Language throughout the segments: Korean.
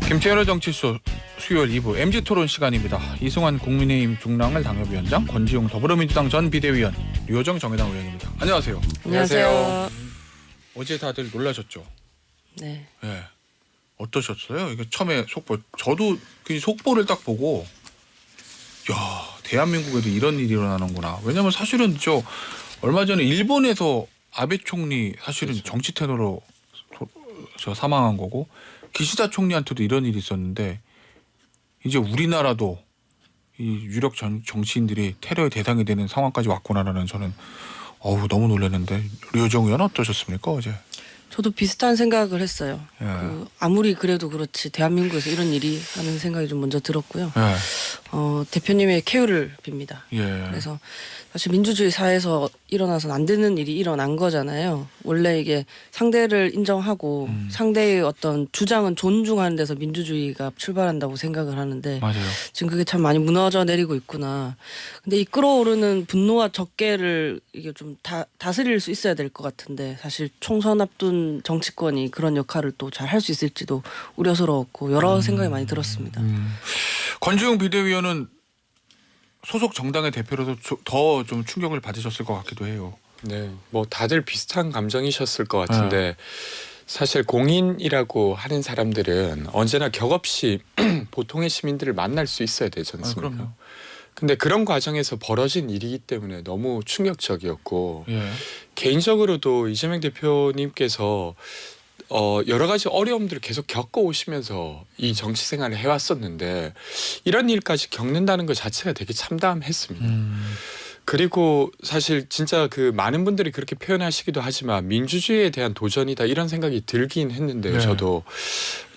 김태현의 정치쇼 수요일 2부 MG토론 시간입니다. 이승환 국민의힘 중랑을 당협위원장, 권지용 더불어민주당 전 비대위원, 류호정 정의당 의원입니다. 안녕하세요. 안녕하세요. 어제 다들 놀라셨죠? 네. 네. 어떠셨어요? 이게 처음에 속보, 저도 그 속보를 딱 보고 야, 대한민국에도 이런 일이 일어나는구나. 왜냐면 사실은 저 얼마 전에 일본에서 아베 총리 사실은 그렇죠. 정치 테러로 저 사망한 거고 기시다 총리한테도 이런 일이 있었는데 이제 우리나라도 이 유력 정치인들이 테러의 대상이 되는 상황까지 왔구나라는 저는 너무 놀랐는데 류호정 의원 어떠셨습니까 어제? 저도 비슷한 생각을 했어요. 예. 아무리 그래도 그렇지 대한민국에서 이런 일이 하는 생각이 좀 먼저 들었고요. 예. 대표님의 쾌유를 빕니다. 예. 그래서 사실 민주주의 사회에서 일어나서는 안 되는 일이 일어난 거잖아요. 원래 이게 상대를 인정하고 상대의 어떤 주장은 존중하는 데서 민주주의가 출발한다고 생각을 하는데 맞아요. 지금 그게 참 많이 무너져 내리고 있구나. 근데 이 끌어오르는 분노와 적개를 이게 좀 다스릴 수 있어야 될 것 같은데 사실 총선 앞둔 정치권이 그런 역할을 또 잘 할 수 있을지도 우려스러웠고 여러 생각이 많이 들었습니다. 권지용 비대위원은 소속 정당의 대표로서 더 좀 충격을 받으셨을 것 같기도 해요. 네, 뭐 다들 비슷한 감정이셨을 것 같은데 사실 공인이라고 하는 사람들은 언제나 격없이 보통의 시민들을 만날 수 있어야 되지 않습니까? 그럼요. 근데 그런 과정에서 벌어진 일이기 때문에 너무 충격적이었고 예. 개인적으로도 이재명 대표님께서 여러 가지 어려움들을 계속 겪어오시면서 이 정치 생활을 해왔었는데 이런 일까지 겪는다는 것 자체가 되게 참담했습니다. 그리고 사실 진짜 그 많은 분들이 그렇게 표현하시기도 하지만 민주주의에 대한 도전이다 이런 생각이 들긴 했는데요. 네. 저도.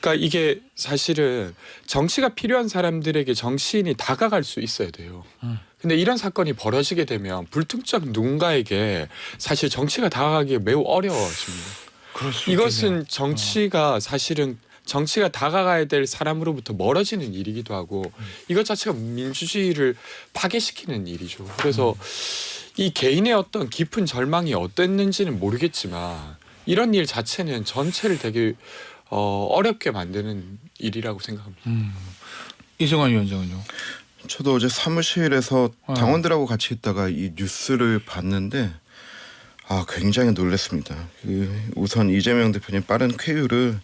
그러니까 이게 사실은 정치가 필요한 사람들에게 정치인이 다가갈 수 있어야 돼요. 근데 이런 사건이 벌어지게 되면 불특정 누군가에게 사실 정치가 다가가기 매우 어려워집니다. 그럴 수 이것은 있겠네요. 정치가 사실은 정치가 다가가야 될 사람으로부터 멀어지는 일이기도 하고 이것 자체가 민주주의를 파괴시키는 일이죠. 그래서 이 개인의 어떤 깊은 절망이 어땠는지는 모르겠지만 이런 일 자체는 전체를 되게 어렵게 만드는 일이라고 생각합니다. 이승환 위원장은요? 저도 어제 사무실에서 당원들하고 같이 있다가 이 뉴스를 봤는데 굉장히 놀랐습니다. 우선 이재명 대표님 빠른 쾌유를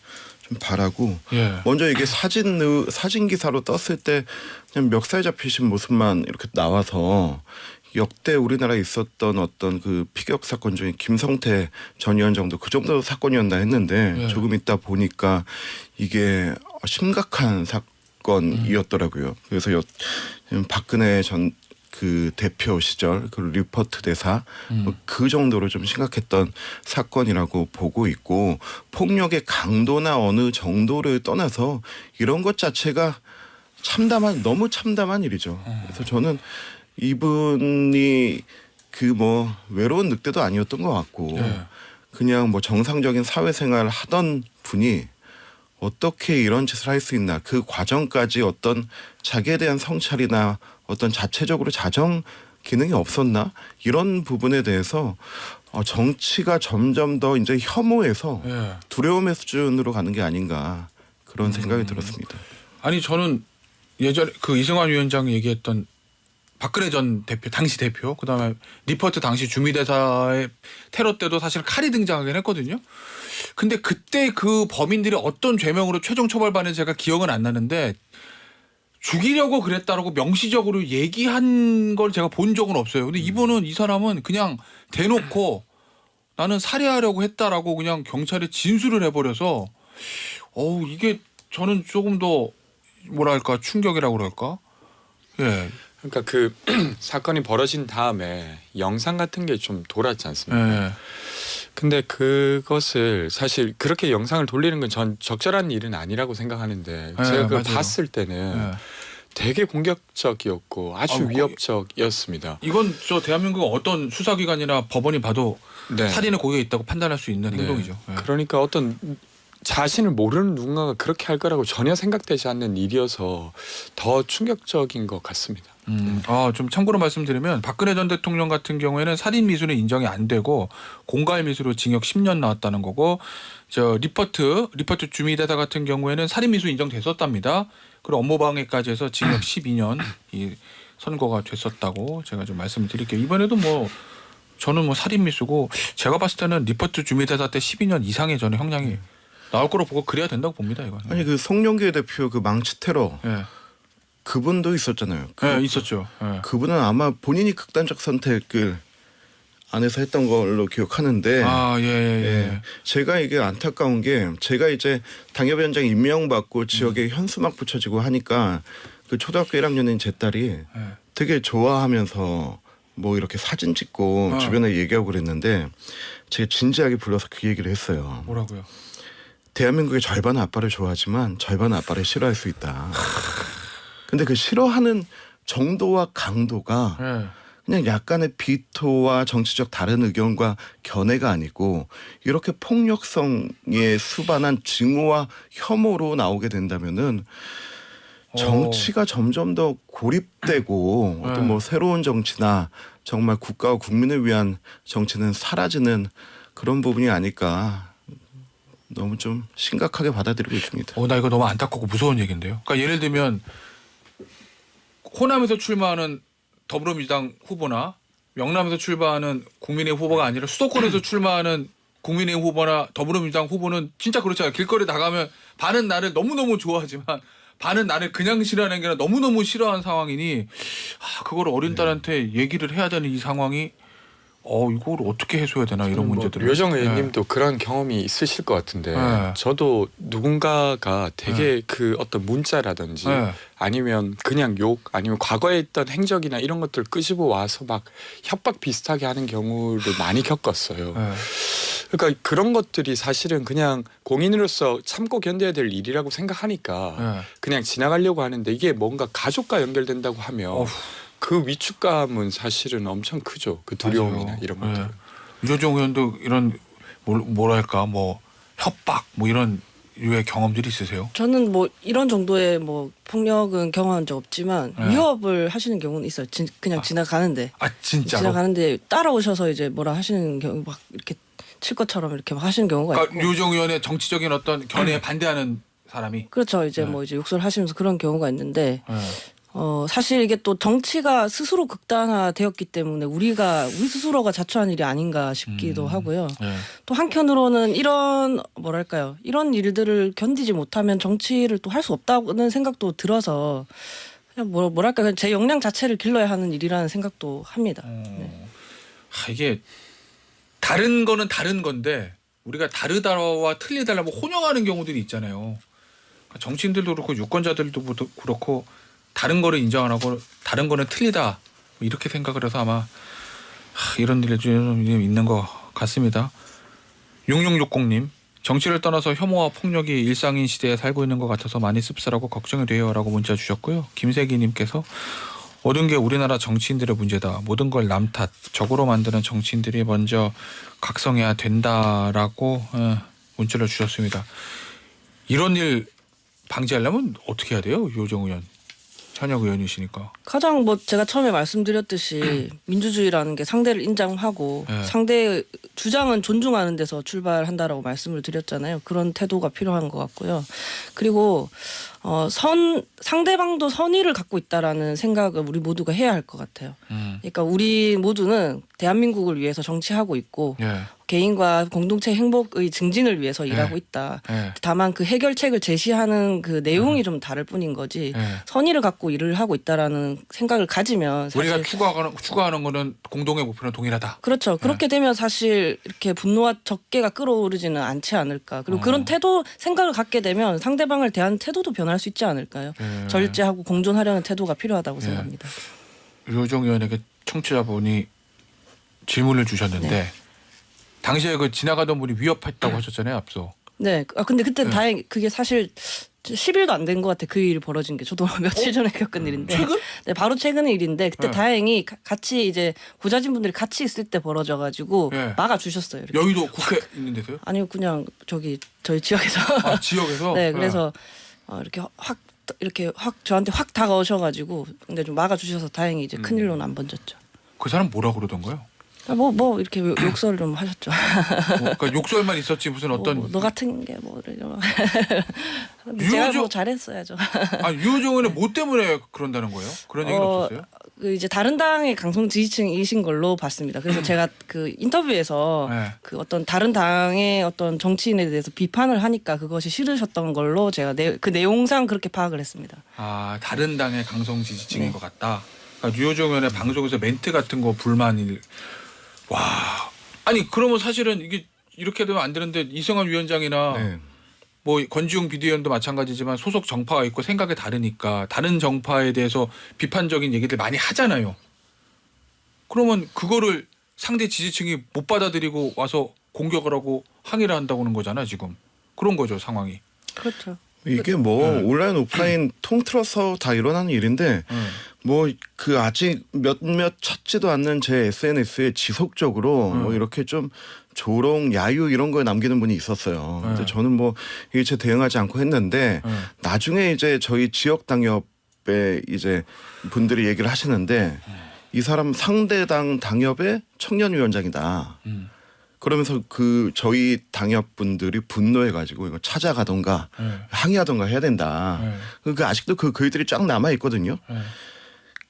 좀 바라고 예. 먼저 이게 사진 기사로 떴을 때 그냥 멱살 잡히신 모습만 이렇게 나와서 역대 우리나라에 있었던 어떤 그 피격 사건 중에 김성태 전 위원장도 그 정도 사건이었나 했는데 예. 조금 있다 보니까 이게 심각한 사건이었더라고요. 그래서 박근혜 전 그 대표 시절 그 리포트 대사 그 정도로 좀 심각했던 사건이라고 보고 있고 폭력의 강도나 어느 정도를 떠나서 이런 것 자체가 너무 참담한 일이죠. 그래서 저는 이분이 외로운 늑대도 아니었던 것 같고 그냥 정상적인 사회생활 하던 분이 어떻게 이런 짓을 할 수 있나 그 과정까지 어떤 자기에 대한 성찰이나 어떤 자체적으로 자정 기능이 없었나 이런 부분에 대해서 정치가 점점 더 이제 혐오에서 두려움의 수준으로 가는 게 아닌가 그런 생각이 들었습니다. 아니 저는 예전에 그 이승환 위원장이 얘기했던 박근혜 전 대표 당시 대표 그다음에 리포트 당시 주미대사의 테러 때도 사실 칼이 등장하긴 했거든요. 근데 그때 그 범인들이 어떤 죄명으로 최종 처벌받는지 제가 기억은 안 나는데 죽이려고 그랬다라고 명시적으로 얘기한 걸 제가 본 적은 없어요. 근데 이 사람은 그냥 대놓고 나는 살해하려고 했다라고 그냥 경찰에 진술을 해버려서 이게 저는 조금 더 뭐랄까 충격이라고 그럴까? 예. 그러니까 그 사건이 벌어진 다음에 영상 같은 게 좀 돌았지 않습니까? 예. 근데 그것을 사실 그렇게 영상을 돌리는 건 전 적절한 일은 아니라고 생각하는데 제가 그걸 맞아요. 봤을 때는 예. 되게 공격적이었고 아주 위협적이었습니다. 이건 저 대한민국 어떤 수사기관이나 법원이 봐도 네. 살인의 고의가 있다고 판단할 수 있는 행동이죠. 예. 그러니까 어떤 자신을 모르는 누군가가 그렇게 할 거라고 전혀 생각되지 않는 일이어서 더 충격적인 것 같습니다. 좀 참고로 말씀드리면 박근혜 전 대통령 같은 경우에는 살인 미수는 인정이 안 되고 공갈 미수로 징역 10년 나왔다는 거고 저 리퍼트 주미대사 같은 경우에는 살인 미수 인정됐었답니다. 그리고 업무방해까지 해서 징역 12년 이 선고가 됐었다고 제가 좀 말씀을 드릴게요. 이번에도 뭐 저는 뭐 살인 미수고 제가 봤을 때는 리퍼트 주미대사 때 12년 이상의 저는 형량이 나올 거로 보고 그래야 된다고 봅니다. 이거. 아니 그 송영길 대표 그 망치 테러 예. 그분도 있었잖아요. 예, 있었죠. 예. 그분은 아마 본인이 극단적 선택을 안에서 했던 걸로 기억하는데 예. 제가 이게 안타까운 게 제가 이제 당협위원장 임명받고 지역에 현수막 붙여지고 하니까 그 초등학교 1학년인 제 딸이 되게 좋아하면서 뭐 이렇게 사진 찍고 주변에 얘기하고 그랬는데 제가 진지하게 불러서 그 얘기를 했어요. 뭐라고요? 대한민국의 절반은 아빠를 좋아하지만 절반은 아빠를 싫어할 수 있다. 근데 그 싫어하는 정도와 강도가 예. 그냥 약간의 비토와 정치적 다른 의견과 견해가 아니고 이렇게 폭력성에 수반한 증오와 혐오로 나오게 된다면은 정치가 점점 더 고립되고 어떤 뭐 새로운 정치나 정말 국가와 국민을 위한 정치는 사라지는 그런 부분이 아닐까 너무 좀 심각하게 받아들이고 있습니다. 나 이거 너무 안타깝고 무서운 얘기인데요. 그러니까 예를 들면 호남에서 출마하는 더불어민주당 후보나 영남에서 출마하는 국민의힘 후보가 아니라 수도권에서 출마하는 국민의힘 후보나 더불어민주당 후보는 진짜 그렇잖아요. 길거리 나가면 반은 나를 너무너무 좋아하지만 반은 나를 그냥 싫어하는 게 아니라 너무너무 싫어하는 상황이니 그걸 어린 딸한테 얘기를 해야 되는 이 상황이 이걸 어떻게 해소해야 되나 이런 문제들을. 류정 의원님도 그런 경험이 있으실 것 같은데 저도 누군가가 되게 그 어떤 문자라든지 아니면 그냥 욕 아니면 과거에 있던 행적이나 이런 것들을 끄집어 와서 막 협박 비슷하게 하는 경우를 많이 겪었어요. 그러니까 그런 것들이 사실은 그냥 공인으로서 참고 견뎌야 될 일이라고 생각하니까 그냥 지나가려고 하는데 이게 뭔가 가족과 연결된다고 하면 그 위축감은 사실은 엄청 크죠. 그 두려움이나 맞아요. 이런 것들. 유호정 의원도 이런 뭐랄까 뭐 협박 뭐 이런 유의 경험들이 있으세요? 저는 뭐 이런 정도의 뭐 폭력은 경험한 적 없지만 위협을 하시는 경우는 있어요. 그냥 지나가는데. 진짜로? 지나가는데 따라오셔서 이제 뭐라 하시는 경우 막 이렇게 칠 것처럼 이렇게 막 하시는 경우가 그러니까 있고. 유호정 의원의 정치적인 어떤 견해에 반대하는 사람이. 그렇죠. 이제 뭐 이제 욕설을 하시면서 그런 경우가 있는데 사실 이게 또 정치가 스스로 극단화되었기 때문에 우리 스스로가 자초한 일이 아닌가 싶기도 하고요. 또 한편으로는 이런 뭐랄까요, 이런 일들을 견디지 못하면 정치를 또 할 수 없다는 생각도 들어서 그냥 뭐랄까 그냥 제 역량 자체를 길러야 하는 일이라는 생각도 합니다. 네. 이게 다른 거는 다른 건데 우리가 다르다와 틀리다를 뭐 혼용하는 경우들이 있잖아요. 그러니까 정치인들도 그렇고 유권자들도 그렇고. 다른 거를 인정 안 하고 다른 거는 틀리다 뭐 이렇게 생각을 해서 아마 이런 일이 좀 있는 것 같습니다. 6660님 정치를 떠나서 혐오와 폭력이 일상인 시대에 살고 있는 것 같아서 많이 씁쓸하고 걱정이 돼요 라고 문자 주셨고요. 김세기님께서 모든 게 우리나라 정치인들의 문제다. 모든 걸 남 탓 적으로 만드는 정치인들이 먼저 각성해야 된다라고 문자를 주셨습니다. 이런 일 방지하려면 어떻게 해야 돼요? 유호정 의원. 현역 의원이시니까. 가장 뭐 제가 처음에 말씀드렸듯이 민주주의라는 게 상대를 인정하고 상대의 주장은 존중하는 데서 출발한다라고 말씀을 드렸잖아요. 그런 태도가 필요한 것 같고요. 그리고 상대방도 선의를 갖고 있다라는 생각을 우리 모두가 해야 할 것 같아요. 그러니까 우리 모두는 대한민국을 위해서 정치하고 있고 개인과 공동체 행복의 증진을 위해서 일하고 있다. 다만 그 해결책을 제시하는 그 내용이 좀 다를 뿐인 거지 선의를 갖고 일을 하고 있다라는 생각을 가지면 사실 우리가 추구하는 거는 공동의 목표는 동일하다. 그렇죠. 그렇게 되면 사실 이렇게 분노와 적개가 끌어오르지는 않지 않을까. 그리고 그런 생각을 갖게 되면 상대방을 대하는 태도도 변할 수 있지 않을까요? 절제하고 공존하려는 태도가 필요하다고 생각합니다. 유호정 의원에게 청취자분이 질문을 주셨는데 당시에 그 지나가던 분이 위협했다고 하셨잖아요, 앞서. 네. 근데 그때 다행히 그게 사실 10일도 안 된 것 같아. 그 일이 벌어진 게. 저도 며칠 전에 겪은 일인데. 최근? 네, 바로 최근 일인데 그때 네. 다행히 같이 이제 보좌진 분들이 같이 있을 때 벌어져가지고 네. 막아 주셨어요. 이렇게. 여의도 국회 있는 데서요? 아니요, 그냥 저기 저희 지역에서. 아, 지역에서? 네, 그래서 이렇게 확 저한테 확 다가오셔가지고 근데 좀 막아 주셔서 다행히 이제 큰 일로는 안 번졌죠. 그 사람 뭐라 그러던가요? 뭐 이렇게 욕설 좀 하셨죠. 그러니까 욕설만 있었지 무슨 어떤 너 같은 게 뭐를 근데 제가 유효적- 뭐 잘했어야죠. 아 유호정은 뭐 때문에 그런다는 거예요? 그런 얘기는 없었어요? 그 이제 다른 당의 강성 지지층이신 걸로 봤습니다. 그래서 제가 그 인터뷰에서 네. 그 어떤 다른 당의 어떤 정치인에 대해서 비판을 하니까 그것이 싫으셨던 걸로 제가 그 내용상 그렇게 파악을 했습니다. 아 다른 당의 강성 지지층인 네. 것 같다. 그러니까 유호정 의원의 방송에서 멘트 같은 거 불만일. 와 아니 그러면 사실은 이게 이렇게 되면 안 되는데 이승환 위원장이나 네. 뭐 권지웅 비대위원도 마찬가지지만 소속 정파가 있고 생각이 다르니까 다른 정파에 대해서 비판적인 얘기들 많이 하잖아요. 그러면 그거를 상대 지지층이 못 받아들이고 와서 공격을 하고 항의를 한다고 하는 거잖아 지금. 그런 거죠 상황이. 그렇죠. 이게 뭐 네. 온라인 오프라인 통틀어서 다 일어나는 일인데 뭐 그 아직 몇몇 찾지도 않는 제 SNS에 지속적으로 뭐 이렇게 좀 조롱, 야유 이런 거에 남기는 분이 있었어요. 근데 저는 뭐 일체 대응하지 않고 했는데 나중에 이제 저희 지역 당협에 이제 분들이 얘기를 하시는데 이 사람 상대당 당협의 청년위원장이다. 그러면서 그 저희 당협 분들이 분노해가지고 이거 찾아가던가 항의하던가 해야 된다. 그러니까 아직도 그 글들이 쫙 남아 있거든요.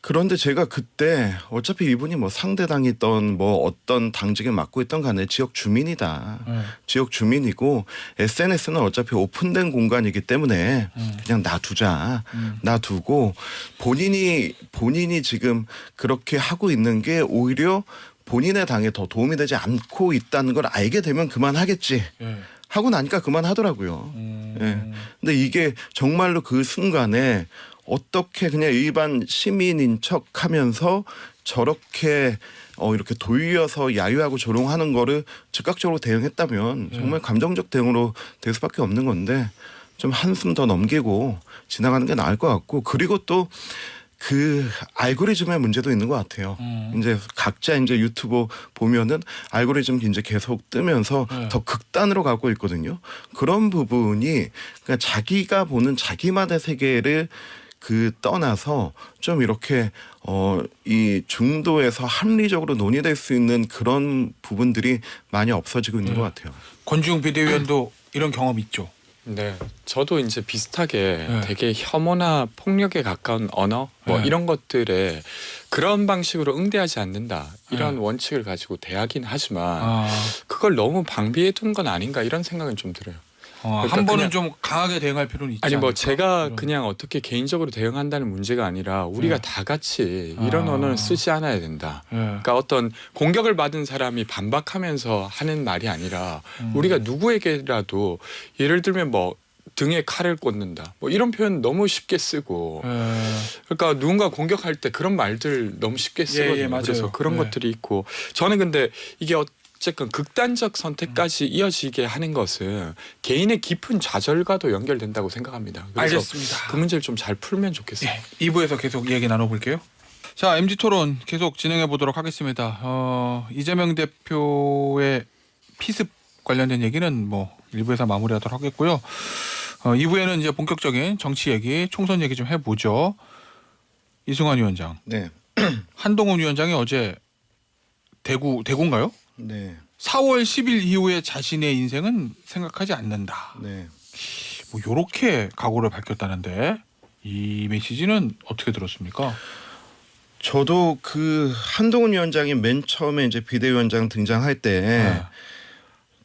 그런데 제가 그때 어차피 이분이 뭐 상대당이던 뭐 어떤 당직을 맡고 있던 간에 지역 주민이다. 지역 주민이고 SNS는 어차피 오픈된 공간이기 때문에 그냥 놔두자. 놔두고 본인이 지금 그렇게 하고 있는 게 오히려 본인의 당에 더 도움이 되지 않고 있다는 걸 알게 되면 그만하겠지. 하고 나니까 그만하더라고요. 예. 근데 이게 정말로 그 순간에 어떻게 그냥 일반 시민인 척하면서 저렇게 이렇게 돌려서 야유하고 조롱하는 거를 즉각적으로 대응했다면 정말 감정적 대응으로 될 수밖에 없는 건데 좀 한숨 더 넘기고 지나가는 게 나을 것 같고 그리고 또 그 알고리즘의 문제도 있는 것 같아요. 이제 각자 이제 유튜브 보면은 알고리즘 이제 계속 뜨면서 더 극단으로 가고 있거든요. 그런 부분이 그러니까 자기가 보는 자기만의 세계를 그 떠나서 좀 이렇게 이 중도에서 합리적으로 논의될 수 있는 그런 부분들이 많이 없어지고 있는 것 같아요. 권지웅 비대위원도 이런 경험 있죠. 네, 저도 이제 비슷하게 네. 되게 혐오나 폭력에 가까운 언어 뭐 네. 이런 것들에 그런 방식으로 응대하지 않는다 이런 네. 원칙을 가지고 대하긴 하지만 아, 그걸 너무 방비해 둔 건 아닌가 이런 생각은 좀 들어요. 그러니까 한 번은 그냥- 좀 강하게 대응할 필요는 있지 아니 뭐 않을까? 제가 그런. 그냥 어떻게 개인적으로 대응한다는 문제가 아니라 우리가 네. 다 같이 이런 아. 언어는 쓰지 않아야 된다. 예. 그러니까 어떤 공격을 받은 사람이 반박하면서 하는 말이 아니라 우리가 누구에게라도 예를 들면 뭐 등에 칼을 꽂는다 뭐 이런 표현 너무 쉽게 쓰고 그러니까 누군가 공격할 때 그런 말들 너무 쉽게 쓰거든요. 맞아요. 그래서 그런 예. 것들이 있고 저는 근데 이게 어쨌건 극단적 선택까지 이어지게 하는 것은 개인의 깊은 좌절과도 연결된다고 생각합니다. 그래서 알겠습니다. 그 문제를 좀 잘 풀면 좋겠어요. 예, 2부에서 계속 얘기 나눠볼게요. 자, MG 토론 계속 진행해 보도록 하겠습니다. 이재명 대표의 피습 관련된 얘기는 뭐 1부에서 마무리하도록 하겠고요. 2부에는 이제 본격적인 정치 얘기, 총선 얘기 좀 해보죠. 이승환 위원장, 네. 한동훈 위원장이 어제 대구인가요? 네. 4월 10일 이후에 자신의 인생은 생각하지 않는다. 네. 뭐 요렇게 각오를 밝혔다는데 이 메시지는 어떻게 들었습니까? 저도 그 한동훈 위원장이 맨 처음에 이제 비대위원장 등장할 때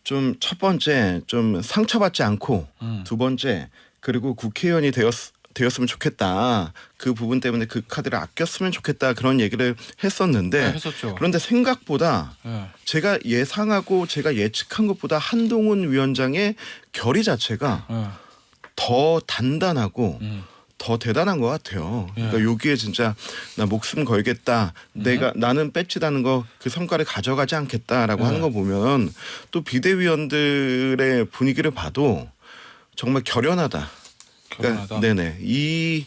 좀 첫 번째 좀 상처받지 않고 두 번째 그리고 국회의원이 되었으면 좋겠다. 그 부분 때문에 그 카드를 아꼈으면 좋겠다. 그런 얘기를 했었는데 네, 했었죠. 그런데 생각보다 네. 제가 예상하고 제가 예측한 것보다 한동훈 위원장의 결의 자체가 네. 더 단단하고 더 대단한 것 같아요. 그러니까 여기에 진짜 나 목숨 걸겠다. 나는 뺏지다는 거 그 성과를 가져가지 않겠다라고 하는 거 보면 또 비대위원들의 분위기를 봐도 정말 결연하다. 결혼하다. 네네. 이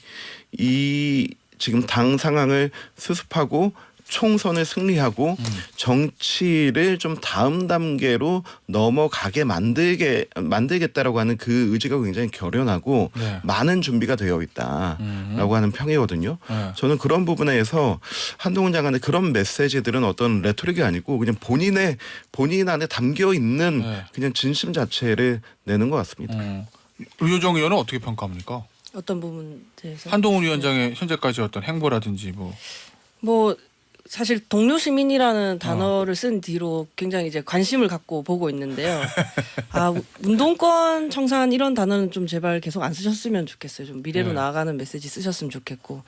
지금 당 상황을 수습하고 총선을 승리하고 정치를 좀 다음 단계로 넘어가게 만들겠다라고 하는 그 의지가 굉장히 결연하고 네. 많은 준비가 되어 있다라고 하는 평이거든요. 네. 저는 그런 부분에서 한동훈 장관의 그런 메시지들은 어떤 레토릭이 아니고 그냥 본인 안에 담겨 있는 네. 그냥 진심 자체를 내는 것 같습니다. 류호정 의원은 어떻게 평가합니까? 어떤 부분에 대해서 한동훈 위원장의 현재까지 어떤 행보라든지 뭐 사실 동료 시민이라는 단어를 쓴 뒤로 굉장히 이제 관심을 갖고 보고 있는데요. 아, 운동권 청산 이런 단어는 좀 제발 계속 안 쓰셨으면 좋겠어요. 좀 미래로 네. 나아가는 메시지 쓰셨으면 좋겠고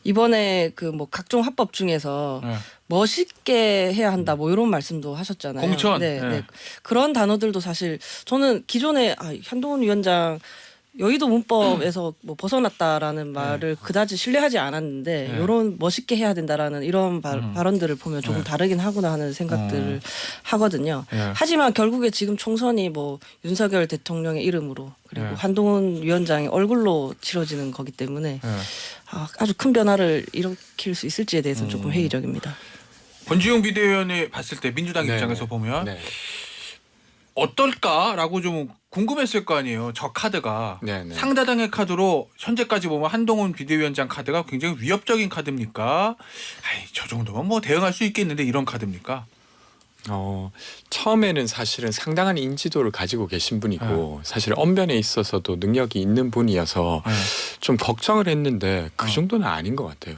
이번에 그 뭐 각종 합법 중에서 네. 멋있게 해야 한다 뭐 이런 말씀도 하셨잖아요. 공천. 네, 네. 네. 그런 단어들도 사실 저는 기존에 한동훈 위원장 여의도 문법에서 뭐 벗어났다라는 말을 그다지 신뢰하지 않았는데 네. 이런 멋있게 해야 된다라는 이런 발언들을 보면 조금 네. 다르긴 하구나 하는 생각들을 하거든요. 네. 하지만 결국에 지금 총선이 뭐 윤석열 대통령의 이름으로 그리고 네. 한동훈 위원장의 얼굴로 치러지는 거기 때문에 네. 아주 큰 변화를 일으킬 수 있을지에 대해서는 조금 회의적입니다. 권지웅 비대위원이 봤을 때 민주당 네, 입장에서 네. 보면 네. 어떨까라고 좀 궁금했을 거 아니에요. 저 카드가 네, 네. 상대당의 카드로 현재까지 보면 한동훈 비대위원장 카드가 굉장히 위협적인 카드입니까? 아이, 저 정도면 뭐 대응할 수 있겠는데 이런 카드입니까? 처음에는 사실은 상당한 인지도를 가지고 계신 분이고 사실 언변에 있어서도 능력이 있는 분이어서 좀 걱정을 했는데 그 정도는 아닌 것 같아요.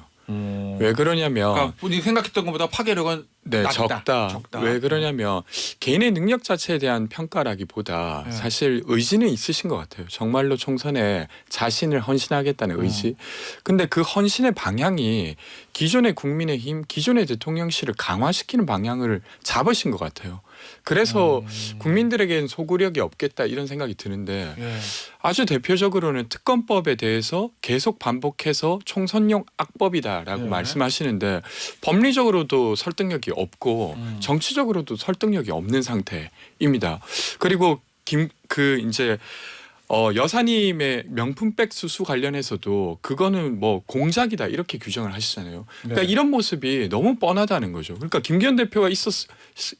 왜 그러냐면 그러니까 본인이 생각했던 것보다 파괴력은 네, 낮다. 적다. 왜 그러냐면 개인의 능력 자체에 대한 평가라기보다 네. 사실 의지는 있으신 것 같아요. 정말로 총선에 자신을 헌신하겠다는 의지. 근데 그 헌신의 방향이 기존의 국민의힘, 기존의 대통령실을 강화시키는 방향을 잡으신 것 같아요. 그래서 국민들에게는 소구력이 없겠다 이런 생각이 드는데 예. 아주 대표적으로는 특검법에 대해서 계속 반복해서 총선용 악법이다라고 네. 말씀하시는데 법리적으로도 설득력이 없고 정치적으로도 설득력이 없는 상태입니다. 그리고 이제 여사님의 명품백 수수 관련해서도 그거는 뭐 공작이다 이렇게 규정을 하시잖아요. 그러니까 네. 이런 모습이 너무 뻔하다는 거죠. 그러니까 김기현 대표가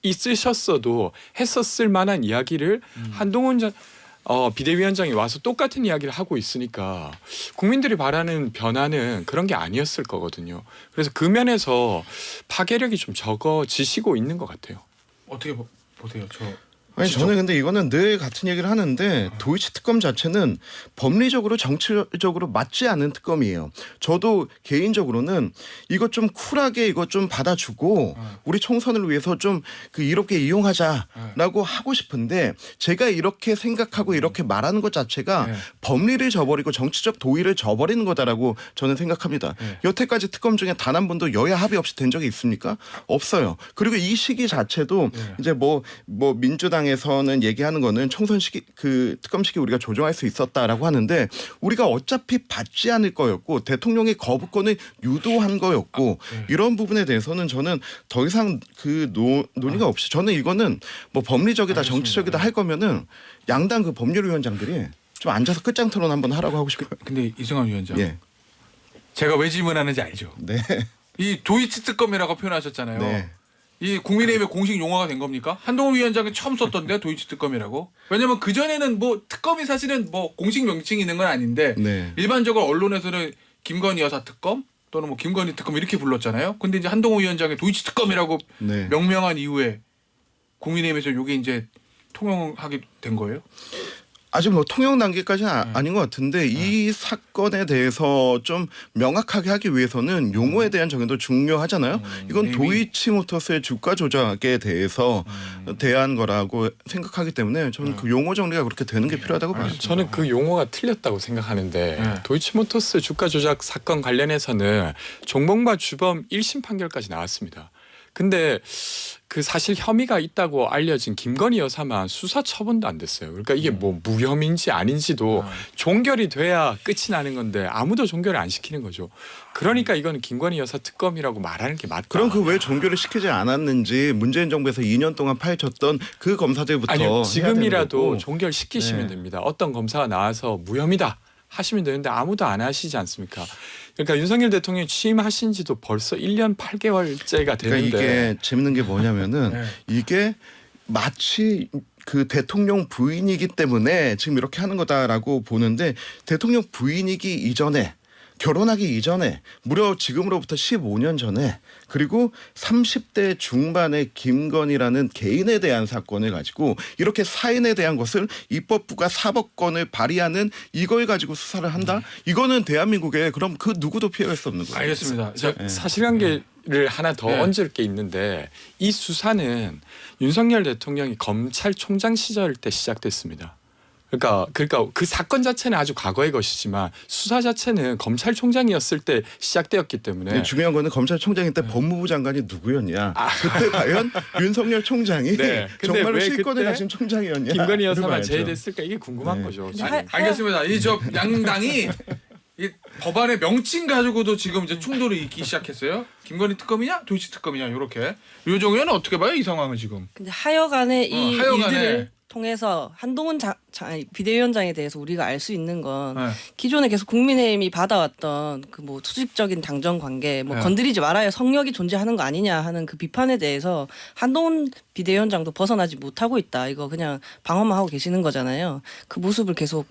있으셨어도 했었을 만한 이야기를 한동훈 비대위원장이 와서 똑같은 이야기를 하고 있으니까 국민들이 바라는 변화는 그런 게 아니었을 거거든요. 그래서 그 면에서 파괴력이 좀 적어지시고 있는 것 같아요. 어떻게 보세요? 아니 저는 근데 이거는 늘 같은 얘기를 하는데 도이치 특검 자체는 법리적으로 정치적으로 맞지 않는 특검이에요. 저도 개인적으로는 이것 좀 쿨하게 이것 좀 받아주고 우리 총선을 위해서 좀 이롭게 이용하자라고 하고 싶은데 제가 이렇게 생각하고 이렇게 말하는 것 자체가 법리를 저버리고 정치적 도의를 저버리는 거다라고 저는 생각합니다. 여태까지 특검 중에 단 한 번도 여야 합의 없이 된 적이 있습니까? 없어요. 그리고 이 시기 자체도 이제 뭐 민주당에서는 얘기하는 거는 총선 시기 특검 시기 우리가 조정할 수 있었다라고 하는데 우리가 어차피 받지 않을 거였고 대통령의 거부권을 유도한 거였고 이런 부분에 대해서는 저는 더 이상 논의가 없이 저는 이거는 뭐 법리적이다 알겠습니다. 정치적이다 할 거면은 양당 법률위원장들이 좀 앉아서 끝장 토론 한번 하라고 하고 싶어요. 근데 이승환 위원장, 예. 제가 왜 질문하는지 알죠? 네. 이 도이치 특검이라고 표현하셨잖아요. 네. 이 국민의힘의 공식 용어가 된 겁니까? 한동훈 위원장이 처음 썼던데 도이치 특검이라고? 왜냐면 그 전에는 뭐 특검이 사실은 뭐 공식 명칭이 있는 건 아닌데 네. 일반적으로 언론에서는 김건희 여사 특검 또는 뭐 김건희 특검 이렇게 불렀잖아요. 근데 이제 한동훈 위원장이 도이치 특검이라고 네. 명명한 이후에 국민의힘에서 이게 이제 통용하게 된 거예요? 아직 뭐 통영 단계까지는 아닌 것 같은데 이 사건에 대해서 좀 명확하게 하기 위해서는 용어에 대한 정의도 중요하잖아요. 이건 도이치모터스의 주가 조작에 대해서 대한 거라고 생각하기 때문에 저는 그 용어 정리가 그렇게 되는 게 필요하다고 봐요. 저는 그 용어가 틀렸다고 생각하는데 네. 도이치모터스 주가 조작 사건 관련해서는 종봉바 주범 1심 판결까지 나왔습니다. 근데 그 사실 혐의가 있다고 알려진 김건희 여사만 수사 처분도 안 됐어요. 그러니까 이게 뭐 무혐의인지 아닌지도 종결이 돼야 끝이 나는 건데 아무도 종결을 안 시키는 거죠. 그러니까 이거는 김건희 여사 특검이라고 말하는 게 맞다. 그럼 그 왜 종결을 시키지 않았는지 문재인 정부에서 2년 동안 파헤쳤던 그 검사들부터 아니요, 해야 되는 지금이라도 거고. 종결시키시면 네. 됩니다. 어떤 검사가 나와서 무혐의다 하시면 되는데 아무도 안 하시지 않습니까? 그러니까 윤석열 대통령이 취임하신 지도 벌써 1년 8개월째가 그러니까 되는데 이게 재밌는 게 뭐냐면은 네. 이게 마치 그 대통령 부인이기 때문에 지금 이렇게 하는 거다라고 보는데 대통령 부인이기 이전에 결혼하기 이전에 무려 지금으로부터 15년 전에 그리고 30대 중반의 김건희라는 개인에 대한 사건을 가지고 이렇게 사인에 대한 것을 입법부가 사법권을 발휘하는 이걸 가지고 수사를 한다? 이거는 대한민국에 그럼 그 누구도 피해갈 수 없는 거예요. 알겠습니다. 사실관계를 하나 더 네. 얹을 게 있는데 이 수사는 윤석열 대통령이 검찰총장 시절 때 시작됐습니다. 그러니까 그 사건 자체는 아주 과거의 것이지만 수사 자체는 검찰총장이었을 때 시작되었기 때문에 근데 중요한 거는 검찰총장일 때 법무부 장관이 누구였냐. 그때 과연 윤석열 총장이 네. 근데 정말로 왜 실권을 그때 가진 총장이었냐. 김건희 여사만 그거 알죠. 제외됐을까 이게 궁금한 네. 거죠. 알겠습니다. 이 저 양당이 이 법안의 명칭 가지고도 지금 이제 충돌이 있기 시작했어요. 김건희 특검이냐, 도이치 특검이냐 이렇게. 류정 의원은 어떻게 봐요 이 상황을 지금? 근데 하여간에 이 하여간에. 일들을 통해서 한동훈 비대위원장에 대해서 우리가 알 수 있는 건 네. 기존에 계속 국민의힘이 받아왔던 그 뭐 수직적인 당정 관계 뭐 네. 건드리지 말아야 성역이 존재하는 거 아니냐 하는 그 비판에 대해서 한동훈 비대위원장도 벗어나지 못하고 있다. 이거 그냥 방어만 하고 계시는 거잖아요. 그 모습을 계속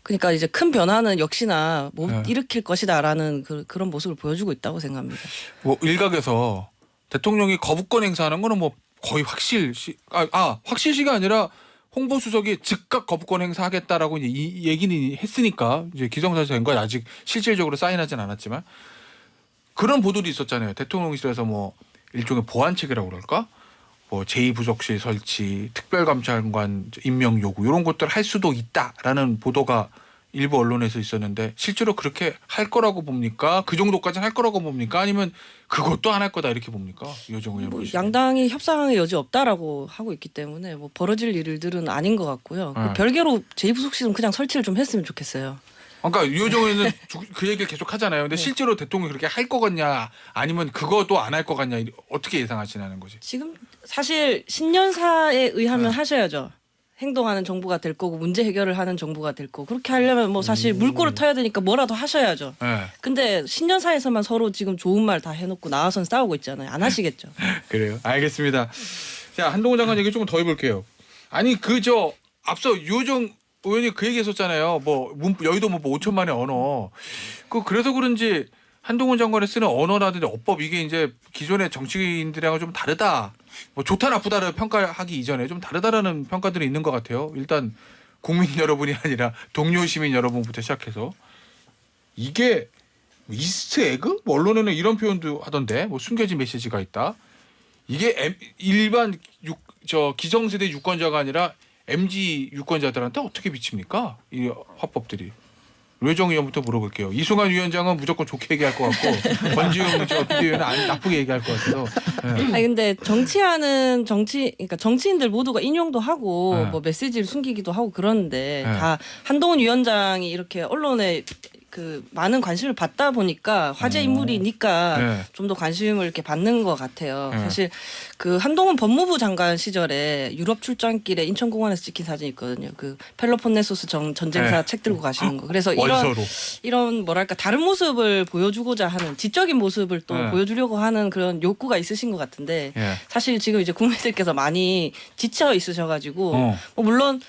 그러니까 이제 큰 변화는 역시나 못 네. 일으킬 것이다라는 그런 모습을 보여주고 있다고 생각합니다. 뭐 일각에서 대통령이 거부권 행사하는 거는 뭐 거의 확실시가 아니라 홍보수석이 즉각 거부권 행사하겠다라고 이제 이 얘기는 했으니까 이제 기정사실된 건 아직 실질적으로 사인하진 않았지만 그런 보도도 있었잖아요. 대통령실에서 뭐 일종의 보완책이라고 그럴까? 뭐 제2부속실 설치, 특별감찰관 임명 요구 이런 것들을 할 수도 있다라는 보도가 일부 언론에서 있었는데 실제로 그렇게 할 거라고 봅니까? 그 정도까지는 할 거라고 봅니까? 아니면 그것도 안 할 거다 이렇게 봅니까? 유정 의원 뭐 보시기에. 양당이 협상의 여지 없다라고 하고 있기 때문에 뭐 벌어질 일들은 아닌 것 같고요. 네. 별개로 제2부속실은 그냥 설치를 좀 했으면 좋겠어요. 그러니까 유정 의원은 그 얘기를 계속 하잖아요. 근데 실제로 대통령이 그렇게 할 거 같냐 아니면 그것도 안 할 거 같냐 어떻게 예상하시나는 거지? 지금 사실 신년사에 의하면 네. 하셔야죠. 행동하는 정부가 될 거고 문제 해결을 하는 정부가 될 거고 그렇게 하려면 뭐 사실 물꼬를 터야 되니까 뭐라도 하셔야죠. 네. 근데 신년사에서만 서로 지금 좋은 말 다 해놓고 나와선 싸우고 있잖아요. 안 하시겠죠. 그래요. 알겠습니다. 자 한동훈 장관 얘기 조금 더 해볼게요. 아니 앞서 유정 의원이 그 얘기했었잖아요. 뭐 여의도 뭐 5천만의 언어. 그래서 그런지 한동훈 장관이 쓰는 언어라든지 어법 이게 이제 기존의 정치인들이랑 좀 다르다. 뭐 좋다 나쁘다를 평가하기 이전에 좀 다르다라는 평가들이 있는 것 같아요. 일단 국민 여러분이 아니라 동료 시민 여러분부터 시작해서 이게 이스트 에그? 뭐 언론에는 이런 표현도 하던데 뭐 숨겨진 메시지가 있다. 이게 일반 기성세대 유권자가 아니라 MZ 유권자들한테 어떻게 비칩니까? 이 화법들이. 류정 의원부터 물어볼게요. 이승환 위원장은 무조건 좋게 얘기할 것 같고 권지웅 비대위원은 나쁘게 얘기할 것 같아서. 네. 아니 근데 그러니까 정치인들 모두가 인용도 하고 네. 뭐 메시지를 숨기기도 하고 그러는데 네. 다 한동훈 위원장이 이렇게 언론에 그 많은 관심을 받다 보니까 화제 인물이니까 네. 좀 더 관심을 이렇게 받는 것 같아요. 네. 사실 그 한동훈 법무부 장관 시절에 유럽 출장길에 인천공항에서 찍힌 사진이 있거든요. 그 펠로폰네소스 전쟁사 네. 책 들고 가시는 거. 그래서 원서로. 이런 뭐랄까 다른 모습을 보여주고자 하는 지적인 모습을 또 네. 보여주려고 하는 그런 욕구가 있으신 것 같은데 예. 사실 지금 이제 국민들께서 많이 지쳐 있으셔가지고 뭐 물론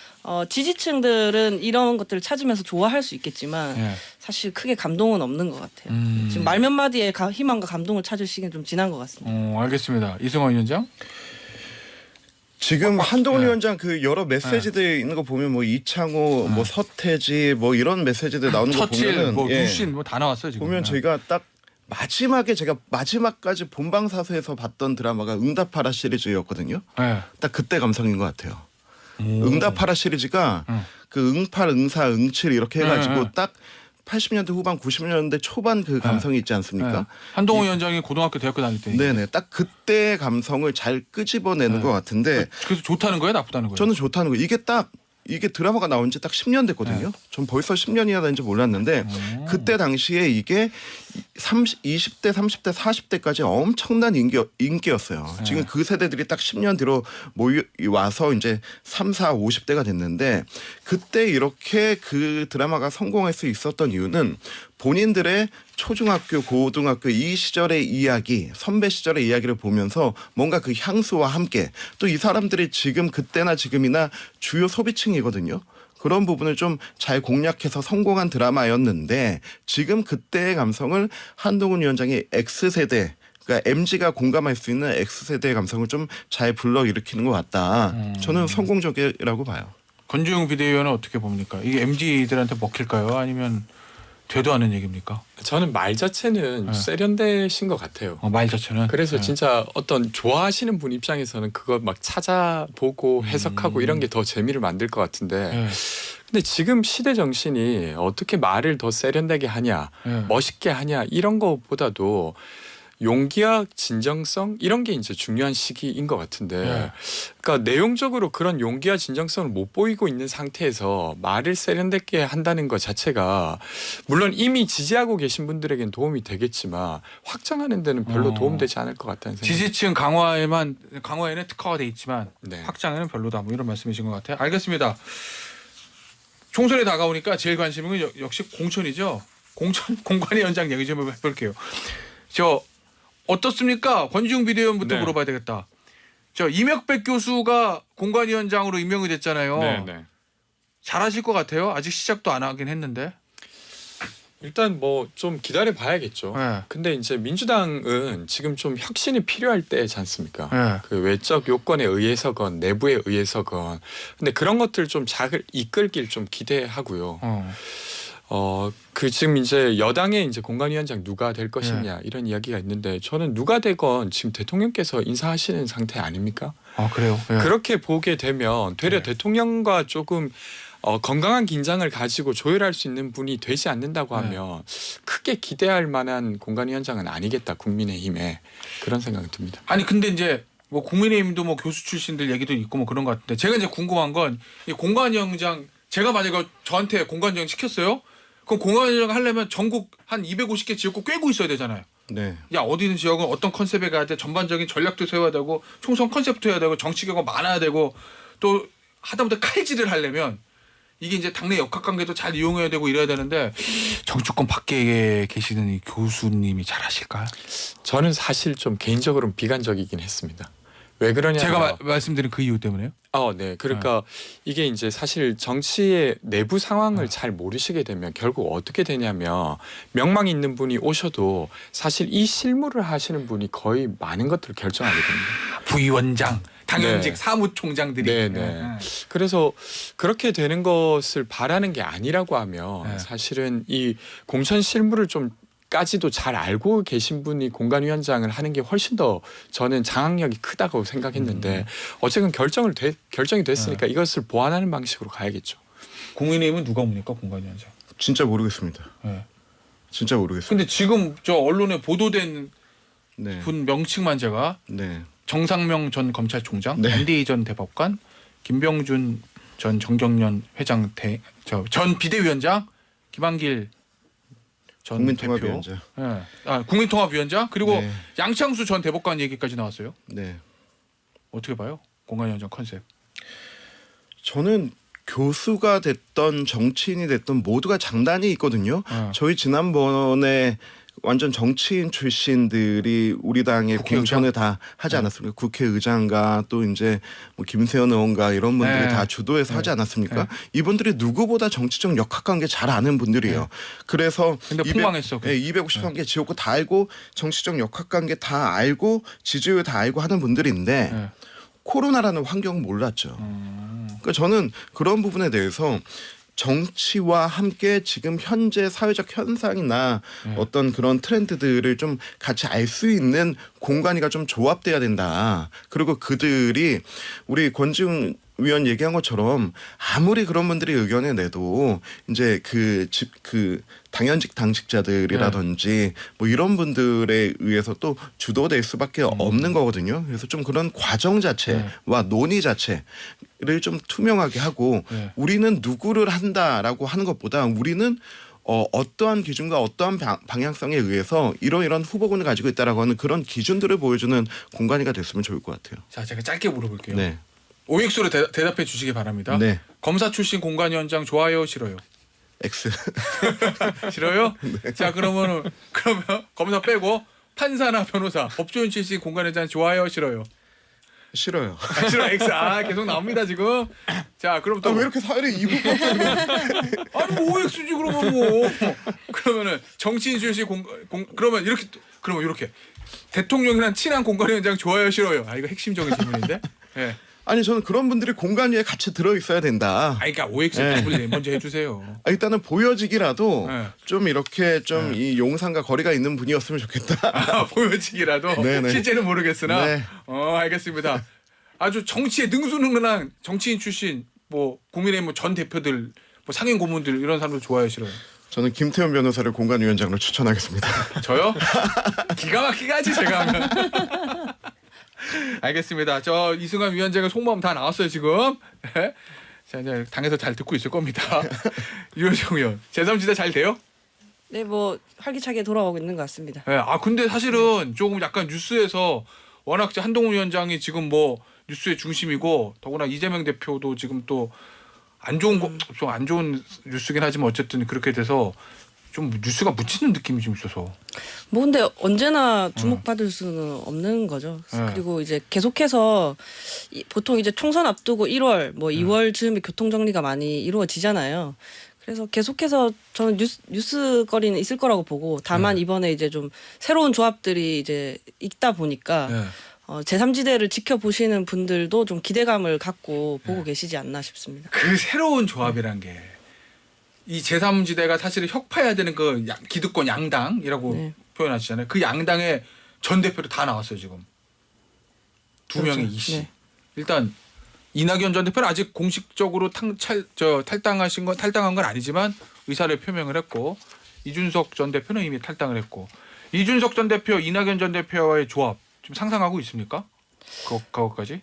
지지층들은 이런 것들을 찾으면서 좋아할 수 있겠지만 예. 사실 크게 감동은 없는 것 같아요. 지금 말 몇 마디에 희망과 감동을 찾을 시기는 좀 지난 것 같습니다. 알겠습니다. 이승환 위원장. 지금 한동훈 네. 위원장 그 여러 메시지들 있는 거 보면 뭐 이창호, 뭐 서태지 뭐 이런 메시지들 나오는 거 처칠, 보면은 뭐 예. 루신 뭐 다 나왔어요 지금. 보면 저희가 딱 제가 마지막까지 본방사수에서 봤던 드라마가 응답하라 시리즈였거든요. 예. 딱 그때 감성인 것 같아요. 응답하라 시리즈가 그 응팔, 응사, 응칠 이렇게 해가지고 딱 80년대 후반, 90년대 초반 그 감성이 있지 않습니까? 네. 한동훈 위원장이 고등학교 대학교 다닐 때. 네네, 딱 그때 감성을 잘 끄집어내는 것 같은데 그래서 좋다는 거예요, 나쁘다는 거예요? 저는 좋다는 거예요. 이게 드라마가 나온 지 딱 10년 됐거든요. 전 벌써 10년이나 된지 몰랐는데 그때 당시에 이게 20대, 30대, 40대까지 엄청난 인기였어요. 네. 지금 그 세대들이 딱 10년 뒤로 와서 이제 3, 4, 50대가 됐는데 그때 이렇게 그 드라마가 성공할 수 있었던 이유는 본인들의 초중학교, 고등학교 이 시절의 이야기, 선배 시절의 이야기를 보면서 뭔가 그 향수와 함께 또 이 사람들이 지금 그때나 지금이나 주요 소비층이거든요. 그런 부분을 좀 잘 공략해서 성공한 드라마였는데 지금 그때의 감성을 한동훈 위원장이 X세대 그러니까 MZ가 공감할 수 있는 X세대의 감성을 좀 잘 불러일으키는 것 같다. 저는 성공적이라고 봐요. 권지웅 비대위원은 어떻게 봅니까? 이게 MZ들한테 먹힐까요? 아니면 되도 않은 얘기입니까? 저는 말 자체는 네. 세련되신 것 같아요. 말 자체는. 그래서 네. 진짜 어떤 좋아하시는 분 입장에서는 그걸 막 찾아보고 해석하고 이런 게 더 재미를 만들 것 같은데 네. 근데 지금 시대 정신이 어떻게 말을 더 세련되게 하냐 네. 멋있게 하냐 이런 거보다도 용기와 진정성 이런 게 이제 중요한 시기인 것 같은데 네. 그러니까 내용적으로 그런 용기와 진정성을 못 보이고 있는 상태에서 말을 세련되게 한다는 것 자체가 물론 이미 지지하고 계신 분들에겐 도움이 되겠지만 확장하는 데는 별로 도움되지 않을 것 같다는 생각이 지지층 강화에는 특화가 돼 있지만 네. 확장에는 별로다. 뭐 이런 말씀이신 것 같아요. 알겠습니다. 총선에 다가오니까 제일 관심은 역시 공천이죠. 공관위 원장 얘기 좀 해볼게요. 저 어떻습니까? 권지웅 비대위원부터 네. 물어봐야 되겠다. 저 이명백 교수가 공관위원장으로 임명이 됐잖아요. 네. 잘하실 것 같아요. 아직 시작도 안 하긴 했는데. 일단 뭐 좀 기다려 봐야겠죠. 네. 근데 이제 민주당은 지금 좀 혁신이 필요할 때지 않습니까? 네. 그 외적 요건에 의해서건 내부에 의해서건 근데 그런 것들 좀 잘 이끌길 좀 기대하고요. 그 지금 이제 여당의 이제 공관위원장 누가 될 것이냐 이런 이야기가 있는데 저는 누가 되건 지금 대통령께서 인사하시는 상태 아닙니까? 아 그래요. 네. 그렇게 보게 되면 되려 네. 대통령과 조금 건강한 긴장을 가지고 조율할 수 있는 분이 되지 않는다고 하면 크게 기대할 만한 공관위원장은 아니겠다 국민의힘에 그런 생각이 듭니다. 아니 근데 이제 뭐 국민의힘도 뭐 교수 출신들 얘기도 있고 뭐 그런 것 같은데 제가 이제 궁금한 건 이 공관위원장 제가 만약에 저한테 공관위원장 시켰어요? 그럼 공관위원장 하려면 전국 한 250개 지역구 꿰고 있어야 되잖아요. 네. 야 어디는 지역은 어떤 컨셉에 가야 돼 전반적인 전략도 세워야 되고 총선 컨셉도 해야 되고 정치 경험 많아야 되고 또 하다못해 칼질을 하려면 이게 이제 당내 역학관계도 잘 이용해야 되고 이래야 되는데 정치권 밖에 계시는 이 교수님이 잘하실까요? 저는 사실 좀 개인적으로는 비관적이긴 했습니다. 왜 그러냐면 제가 말씀드린 그 이유 때문에요. 네. 그러니까 이게 이제 사실 정치의 내부 상황을 잘 모르시게 되면 결국 어떻게 되냐면 명망 있는 분이 오셔도 사실 이 실무를 하시는 분이 거의 많은 것들을 결정하게 됩니다. 부위원장, 당연직 네. 사무총장들이. 네네. 그래서 그렇게 되는 것을 바라는 게 아니라고 하면 네. 사실은 이 공천 실무를 좀 까지도 잘 알고 계신 분이 공관위원장을 하는 게 훨씬 더 저는 장악력이 크다고 생각했는데 어쨌든 결정이 됐으니까 이것을 보완하는 방식으로 가야겠죠. 국민의힘은 누가 옵니까 공관위원장? 진짜 모르겠습니다. 네. 진짜 모르겠습니다. 근데 지금 저 언론에 보도된 네. 분 명칭만 제가 네. 정상명 전 검찰총장, 네. 안대희 전 대법관, 김병준 전 정경련 회장 전 비대위원장, 김한길 전 국민통합위원장. 대표, 국민통합위원장 그리고 네. 양창수 전 대법관 얘기까지 나왔어요. 네. 어떻게 봐요? 공관위원장 컨셉. 저는 교수가 됐던 정치인이 됐던 모두가 장단이 있거든요. 저희 지난번에 완전 정치인 출신들이 우리 당의 국회의장? 공천을 다 하지 않았습니까? 국회의장과 또 이제 뭐 김세현 의원과 이런 분들이 네. 다 주도해서 하지 않았습니까? 네. 이분들이 누구보다 정치적 역학관계 잘 아는 분들이에요. 그래서 근데 폭망했어. 253개 지역구 다 알고 정치적 역학관계 다 알고 지지율 다 알고 하는 분들인데 네. 코로나라는 환경은 몰랐죠. 그러니까 저는 그런 부분에 대해서 정치와 함께 지금 현재 사회적 현상이나 어떤 그런 트렌드들을 좀 같이 알 수 있는 공간이가 좀 조합돼야 된다. 그리고 그들이 우리 권지웅 위원 얘기한 것처럼 아무리 그런 분들이 의견을 내도 이제 그 당연직 당직자들이라든지 뭐 이런 분들에 의해서 또 주도될 수밖에 없는 거거든요. 그래서 좀 그런 과정 자체와 논의 자체를 좀 투명하게 하고 우리는 누구를 한다라고 하는 것보다 우리는 어떠한 기준과 어떠한 방향성에 의해서 이러이러한 후보군을 가지고 있다라고 하는 그런 기준들을 보여주는 공간이가 됐으면 좋을 것 같아요. 자, 제가 짧게 물어볼게요. 네. OX로 대답해 주시기 바랍니다. 네. 검사 출신 공관위원장 좋아요, 싫어요? X. 싫어요? 자, 그러면 검사 빼고 판사나 변호사, 법조인 출신 공관위원장 좋아요, 싫어요? 싫어요. 싫어 X. 계속 나옵니다 지금. 자, 그럼 또 왜 이렇게 사회를 이분 갑자기 아니 뭐 OX지 그러면 뭐. 그러면은 정치인 출신 그러면 이렇게 대통령이랑 친한 공관위원장 좋아요, 싫어요? 이거 핵심적인 질문인데. 예. 아니 저는 그런 분들이 공간위에 같이 들어 있어야 된다. 그러니까 OX 네. 먼저 해주세요. 일단은 보여지기라도 네. 좀 이렇게 좀 이 용산과 거리가 있는 분이었으면 좋겠다. 보여지기라도 네네. 실제는 모르겠으나. 네. 알겠습니다. 아주 정치에 능수능란한 정치인 출신 뭐 국민의힘 전 대표들, 뭐 상임 고문들 이런 사람들 좋아요, 싫어요? 저는 김태현 변호사를 공관위원장으로 추천하겠습니다. 저요? 기가 막히게 하지 제가 하면. 알겠습니다. 저 이승환 위원장의 속마음 다 나왔어요 지금. 네. 자, 이제 당에서 잘 듣고 있을 겁니다. 유현정 의원, 제3지대 잘 돼요? 네, 뭐 활기차게 돌아오고 있는 것 같습니다. 네. 근데 사실은 조금 약간 뉴스에서 워낙 한동훈 위원장이 지금 뭐 뉴스의 중심이고 더구나 이재명 대표도 지금 또 안 좋은 좀 안 좋은 뉴스긴 하지만 어쨌든 그렇게 돼서 좀 뉴스가 묻히는 느낌이 좀 있어서. 뭐 근데 언제나 주목받을 수는 없는 거죠. 네. 그리고 이제 계속해서 보통 이제 총선 앞두고 1월 뭐 2월 즈음에 교통 정리가 많이 이루어지잖아요. 그래서 계속해서 저는 뉴스거리는 있을 거라고 보고 다만 이번에 이제 좀 새로운 조합들이 이제 있다 보니까 네. 제3지대를 지켜보시는 분들도 좀 기대감을 갖고 보고 계시지 않나 싶습니다. 그 새로운 조합이란 게 이 제3지대가 사실은 혁파해야 되는 그 기득권 양당이라고 네. 표현하시잖아요. 그 양당의 전 대표도 다 나왔어요 지금. 두 그렇죠. 명의 이씨. 네. 일단 이낙연 전 대표는 아직 공식적으로 탈당한 건 아니지만 의사를 표명을 했고 이준석 전 대표는 이미 탈당을 했고 이준석 전 대표, 이낙연 전 대표와의 조합 좀 상상하고 있습니까? 그것까지?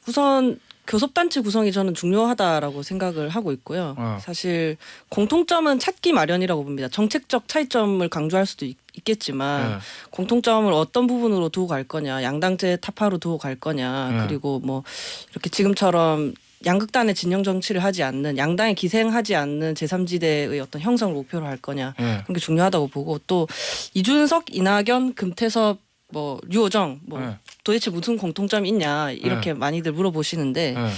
우선 교섭단체 구성이 저는 중요하다라고 생각을 하고 있고요. 사실 공통점은 찾기 마련이라고 봅니다. 정책적 차이점을 강조할 수도 있겠지만 네. 공통점을 어떤 부분으로 두고 갈 거냐, 양당제 타파로 두고 갈 거냐, 네. 그리고 뭐 이렇게 지금처럼 양극단의 진영 정치를 하지 않는 양당에 기생하지 않는 제3지대의 어떤 형성을 목표로 할 거냐 네. 그런 게 중요하다고 보고 또 이준석, 이낙연, 금태섭, 뭐 류호정 뭐 네. 도대체 무슨 공통점이 있냐 이렇게 많이들 물어보시는데 네.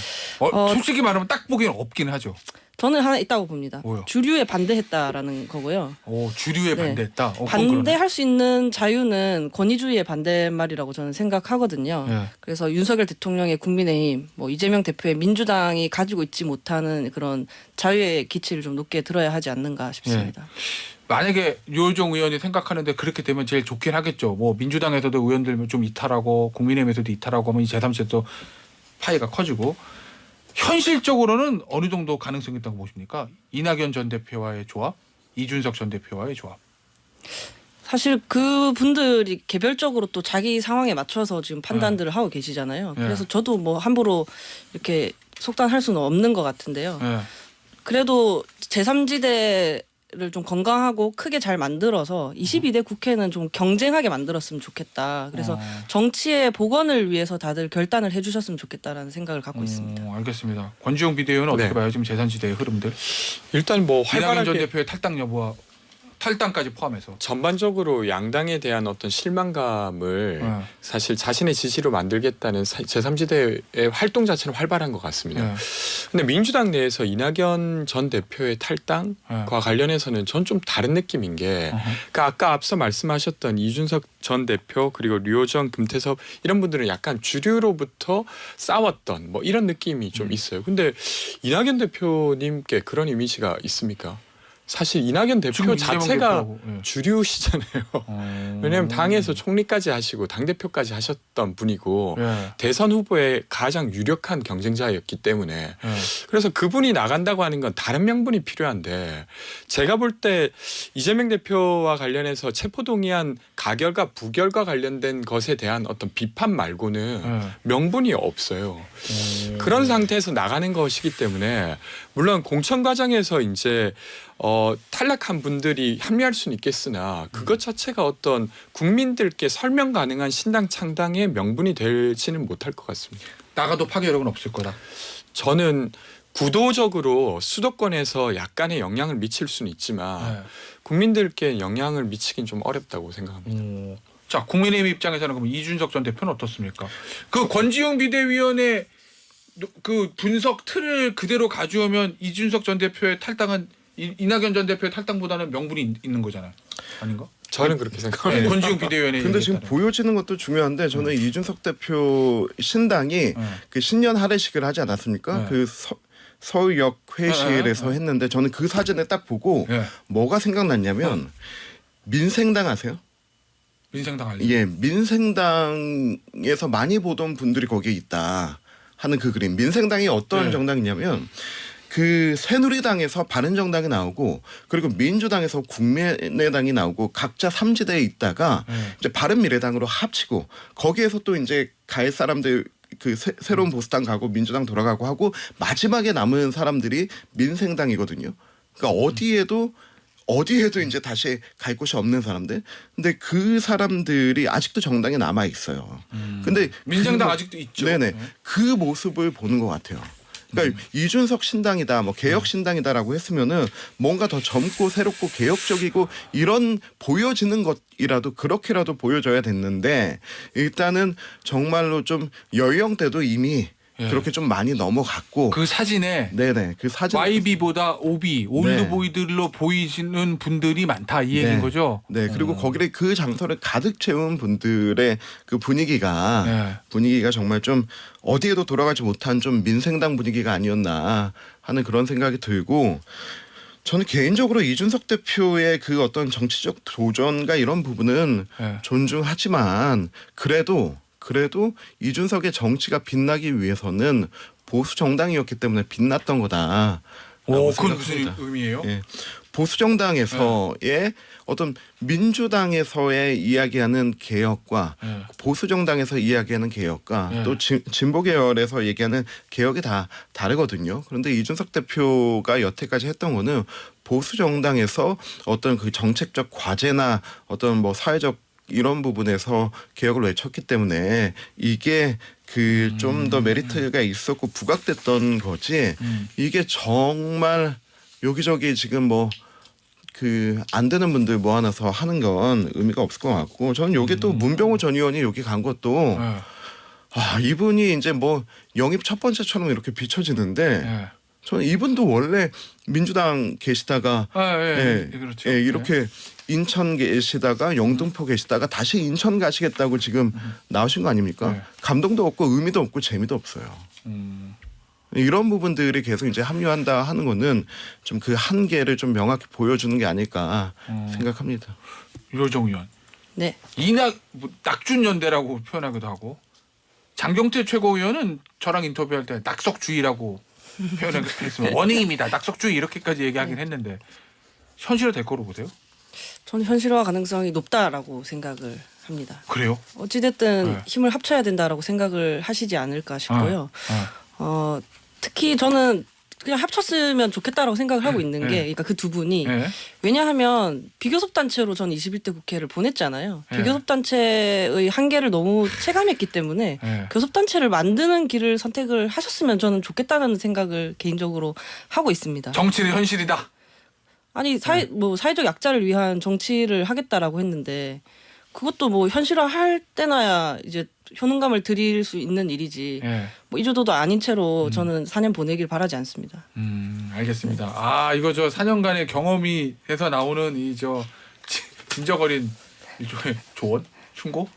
솔직히 말하면 딱 보기엔 없긴 하죠. 저는 하나 있다고 봅니다. 뭐요? 주류에 반대했다라는 거고요. 주류에 네. 반대했다. 반대할 수 있는 자유는 권위주의의 반대말이라고 저는 생각하거든요. 네. 그래서 윤석열 대통령의 국민의힘, 뭐 이재명 대표의 민주당이 가지고 있지 못하는 그런 자유의 기치를 좀 높게 들어야 하지 않는가 싶습니다. 만약에 유호정 의원이 생각하는데 그렇게 되면 제일 좋긴 하겠죠. 뭐 민주당에서도 의원들 좀 이탈하고 국민의힘에서도 이탈하고 하면 이 제3지대도 파이가 커지고 현실적으로는 어느 정도 가능성이 있다고 보십니까? 이낙연 전 대표와의 조합, 이준석 전 대표와의 조합. 사실 그 분들이 개별적으로 또 자기 상황에 맞춰서 지금 판단들을 하고 계시잖아요. 네. 그래서 저도 뭐 함부로 이렇게 속단할 수는 없는 것 같은데요. 네. 그래도 제3지대를 좀 건강하고 크게 잘 만들어서 22대 국회는 좀 경쟁하게 만들었으면 좋겠다. 그래서 정치의 복원을 위해서 다들 결단을 해주셨으면 좋겠다라는 생각을 갖고 있습니다. 알겠습니다. 권지용 비대위원은 어떻게 네. 봐요? 지금 제3지대의 흐름들. 일단 뭐 이낙연 전 활발하게 대표의 탈당 여부와 탈당까지 포함해서. 전반적으로 양당에 대한 어떤 실망감을 사실 자신의 지지로 만들겠다는 제3지대의 활동 자체는 활발한 것 같습니다. 네. 근데 민주당 내에서 이낙연 전 대표의 탈당과 관련해서는 전 좀 다른 느낌인 게 그러니까 아까 앞서 말씀하셨던 이준석 전 대표 그리고 류호정, 금태섭 이런 분들은 약간 주류로부터 싸웠던 뭐 이런 느낌이 좀 있어요. 근데 이낙연 대표님께 그런 이미지가 있습니까? 사실 이낙연 대표 지금 자체가 이재명 대표라고, 주류시잖아요. 왜냐하면 당에서 총리까지 하시고 당대표까지 하셨던 분이고 예. 대선 후보의 가장 유력한 경쟁자였기 때문에 예. 그래서 그분이 나간다고 하는 건 다른 명분이 필요한데 제가 볼 때 이재명 대표와 관련해서 체포동의안 가결과 부결과 관련된 것에 대한 어떤 비판 말고는 명분이 없어요. 그런 상태에서 나가는 것이기 때문에 물론 공천 과정에서 이제 탈락한 분들이 합류할 수는 있겠으나 그것 자체가 어떤 국민들께 설명 가능한 신당 창당의 명분이 되지는 못할 것 같습니다. 나가도 파괴력은 없을 거다. 저는 구도적으로 수도권에서 약간의 영향을 미칠 수는 있지만 네. 국민들께 영향을 미치긴 좀 어렵다고 생각합니다. 자, 국민의힘 입장에서는 그럼 이준석 전 대표는 어떻습니까? 그 권지웅 비대위원회 그 분석 틀을 그대로 가져오면 이준석 전 대표의 탈당은 이낙연 전 대표의 탈당보다는 명분이 있는 거잖아요. 아닌가? 저는 그렇게 생각합니다. 네, 권지웅 비대위원회. 근데 지금 보여지는 것도 중요한데 저는 이준석 대표 신당이 그 신년 할애식을 하지 않았습니까? 네. 그 서울역 회의실에서 네. 했는데 저는 그 사진을 딱 보고 네. 뭐가 생각났냐면 민생당 아세요? 민생당 알죠? 예, 민생당에서 많이 보던 분들이 거기에 있다 하는 그 그림. 민생당이 어떤 네. 정당이냐면 그 새누리당에서 바른정당이 나오고 그리고 민주당에서 국민의당이 나오고 각자 삼지대에 있다가 이제 바른미래당으로 합치고 거기에서 또 이제 갈 사람들 그 새로운 보수당 가고 민주당 돌아가고 하고 마지막에 남은 사람들이 민생당이거든요. 그러니까 어디에도 이제 다시 갈 곳이 없는 사람들. 근데 그 사람들이 아직도 정당에 남아 있어요. 근데 민생당 아직도 있죠. 네네. 그 모습을 보는 것 같아요. 그러니까 이준석 신당이다, 뭐 개혁 신당이다라고 했으면은 뭔가 더 젊고 새롭고 개혁적이고 이런 보여지는 것이라도 그렇게라도 보여줘야 됐는데 일단은 정말로 좀 연령대도 이미 예. 그렇게 좀 많이 넘어갔고. 그 사진에 네네. 그 사진. YB보다 OB, 올드보이들로 보이시는 분들이 많다 이 얘기인 네. 거죠. 네, 그리고 거기를 그 장소를 가득 채운 분들의 그 분위기가 정말 좀 어디에도 돌아가지 못한 좀 민생당 분위기가 아니었나 하는 그런 생각이 들고 저는 개인적으로 이준석 대표의 그 어떤 정치적 도전과 이런 부분은 존중하지만 그래도 이준석의 정치가 빛나기 위해서는 보수 정당이었기 때문에 빛났던 거다. 그건 무슨 의미예요? 예. 보수 정당에서의 어떤 민주당에서의 이야기하는 개혁과 보수 정당에서 이야기하는 개혁과 또 진보 계열에서 얘기하는 개혁이 다 다르거든요. 그런데 이준석 대표가 여태까지 했던 거는 보수 정당에서 어떤 그 정책적 과제나 어떤 뭐 사회적 이런 부분에서 개혁을 외쳤기 때문에 이게 그 좀 더 메리트가 있었고 부각됐던 거지. 이게 정말 여기저기 지금 뭐 그 안 되는 분들 모아놔서 하는 건 의미가 없을 것 같고 저는 여기 또 문병호 전 의원이 여기 간 것도 이분이 이제 뭐 영입 첫 번째처럼 이렇게 비춰지는데 저는 이분도 원래 민주당 계시다가 그렇죠. 이렇게 인천 계시다가 영등포 계시다가 다시 인천 가시겠다고 지금 나오신 거 아닙니까? 감동도 없고 의미도 없고 재미도 없어요. 이런 부분들이 계속 이제 합류한다 하는 거는 좀 그 한계를 좀 명확히 보여주는 게 아닐까 생각합니다. 유호정 의원. 네. 낙준 연대라고 표현하기도 하고 장경태 최고위원은 저랑 인터뷰할 때 낙석주의라고 표현했으면 원행입니다. 낙석주의 이렇게까지 얘기하긴 했는데 현실화 될 거로 보세요? 저는 현실화 가능성이 높다라고 생각을 합니다. 그래요? 어찌됐든 힘을 합쳐야 된다라고 생각을 하시지 않을까 싶고요. 특히 저는 그냥 합쳤으면 좋겠다라고 생각을 하고 있는 게 그러니까 그 두 분이 왜냐하면 비교섭 단체로 전 21대 국회를 보냈잖아요. 비교섭 단체의 한계를 너무 체감했기 때문에 교섭 단체를 만드는 길을 선택을 하셨으면 저는 좋겠다는 생각을 개인적으로 하고 있습니다. 정치는 현실이다. 아니 사회적 약자를 위한 정치를 하겠다라고 했는데 그것도 뭐 현실화할 때나야 이제 효능감을 드릴 수 있는 일이지 뭐 이조도도 아닌 채로 저는 4년 보내길 바라지 않습니다. 알겠습니다. 이거 저 4년간의 경험이 해서 나오는 이 저 진저거린 일종의 조언, 충고.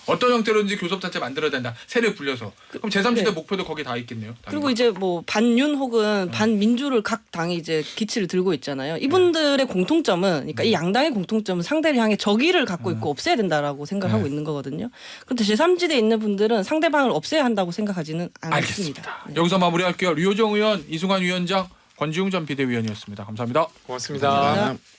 어떤 형태로든지 교섭단체 만들어야 된다. 세를 불려서. 그럼 제3지대 목표도 거기 다 있겠네요. 그리고 이제 뭐 반윤 혹은 반민주를 각 당이 이제 기치를 들고 있잖아요. 이분들의 공통점은 그러니까 이 양당의 공통점은 상대를 향해 적의를 갖고 있고 없애야 된다라고 생각하고 있는 거거든요. 그런데 제3지대에 있는 분들은 상대방을 없애야 한다고 생각하지는 않습니다. 알겠습니다. 여기서 마무리할게요. 류호정 의원, 이승환 위원장, 권지웅 전 비대위원이었습니다. 감사합니다. 고맙습니다. 감사합니다.